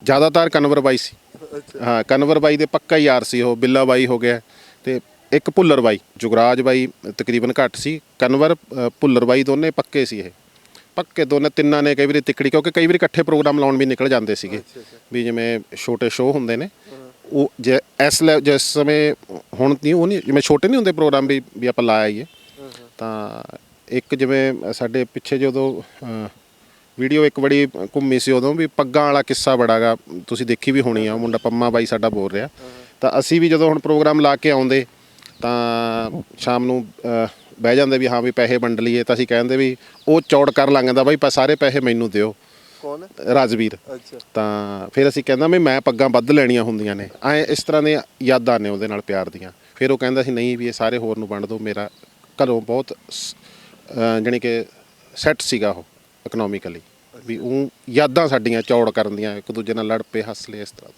ਜ਼ਿਆਦਾਤਰ ਕਨਵਰ ਬਾਈ ਸੀ। ਹਾਂ, ਕਨਵਰ ਬਾਈ ਦੇ ਪੱਕਾ ਹੀ ਯਾਰ ਸੀ ਉਹ। ਬਿੱਲਾ ਬਾਈ ਹੋ ਗਿਆ ਤੇ ਇੱਕ ਭੁੱਲਰ ਬਾਈ, ਜੁਗਰਾਜ ਬਾਈ ਤਕਰੀਬਨ ਘੱਟ ਸੀ। ਕਨਵਰ ਭੁੱਲਰ ਬਾਈ ਦੋਨੇ ਪੱਕੇ ਸੀ। ਇਹ ਪੱਕੇ ਦੋਨੇ ਤਿੰਨਾਂ ਨੇ ਕਈ ਵਾਰੀ ਤਿੱਕੜੀ, ਕਿਉਂਕਿ ਕਈ ਵਾਰੀ ਇਕੱਠੇ ਪ੍ਰੋਗਰਾਮ ਲਾਉਣ ਵੀ ਨਿਕਲ ਜਾਂਦੇ ਸੀਗੇ ਵੀ, ਜਿਵੇਂ ਛੋਟੇ ਸ਼ੋਅ ਹੁੰਦੇ ਨੇ ਉਹ ਜੇ ਜਿਸ ਸਮੇਂ ਹੁਣ ਨਹੀਂ, ਉਹ ਨਹੀਂ ਜਿਵੇਂ ਛੋਟੇ ਨਹੀਂ ਹੁੰਦੇ ਪ੍ਰੋਗਰਾਮ ਵੀ ਆਪਾਂ ਲਾ ਆਈਏ। ਤਾਂ ਇੱਕ ਜਿਵੇਂ ਸਾਡੇ ਪਿੱਛੇ ਜਦੋਂ ਵੀਡੀਓ ਇੱਕ ਬੜੀ ਘੁੰਮੀ ਸੀ ਉਦੋਂ ਵੀ, ਪੱਗਾਂ ਵਾਲਾ ਕਿੱਸਾ ਬੜਾ ਗਾ, ਤੁਸੀਂ ਦੇਖੀ ਵੀ ਹੋਣੀ ਆ। ਉਹ ਮੁੰਡਾ ਪੰਮਾ ਬਾਈ ਸਾਡਾ ਬੋਲ ਰਿਹਾ। ਤਾਂ ਅਸੀਂ ਵੀ ਜਦੋਂ ਹੁਣ ਪ੍ਰੋਗਰਾਮ ਲਾ ਕੇ ਆਉਂਦੇ ਤਾਂ ਸ਼ਾਮ ਨੂੰ ਬਹਿ ਜਾਂਦੇ ਵੀ ਹਾਂ ਵੀ ਪੈਸੇ ਵੰਡ ਲਈਏ, ਤਾਂ ਅਸੀਂ ਕਹਿੰਦੇ ਵੀ ਉਹ ਚੌੜ ਕਰ ਲੰਘਦਾ ਬਾਈ, ਸਾਰੇ ਪੈਸੇ ਮੈਨੂੰ ਦਿਓ। ਕੌਣ? ਰਾਜਵੀਰ। ਤਾਂ ਫਿਰ ਅਸੀਂ ਕਹਿੰਦਾ ਵੀ ਮੈਂ ਪੱਗਾਂ ਵੱਧ ਲੈਣੀਆਂ ਹੁੰਦੀਆਂ ਨੇ, ਐਂ ਇਸ ਤਰ੍ਹਾਂ ਦੀਆਂ ਯਾਦਾਂ ਨੇ ਉਹਦੇ ਨਾਲ ਪਿਆਰ ਦੀਆਂ। ਫਿਰ ਉਹ ਕਹਿੰਦਾ ਸੀ ਨਹੀਂ ਵੀ ਇਹ ਸਾਰੇ ਹੋਰ ਨੂੰ ਵੰਡ ਦਿਓ। ਮੇਰਾ ਘਰੋਂ ਬਹੁਤ ਜਾਣੀ ਕਿ ਸੈੱਟ ਸੀਗਾ ਉਹ ਇਕਨੋਮਿਕਲੀ, ਵੀ ਉਹ ਯਾਦਾਂ ਸਾਡੀਆਂ ਚੌੜ ਕਰਨ ਦੀਆਂ, ਇੱਕ ਦੂਜੇ ਨਾਲ ਲੜ ਪਏ, ਹੱਸ ਲਏ, ਇਸ ਤਰ੍ਹਾਂ।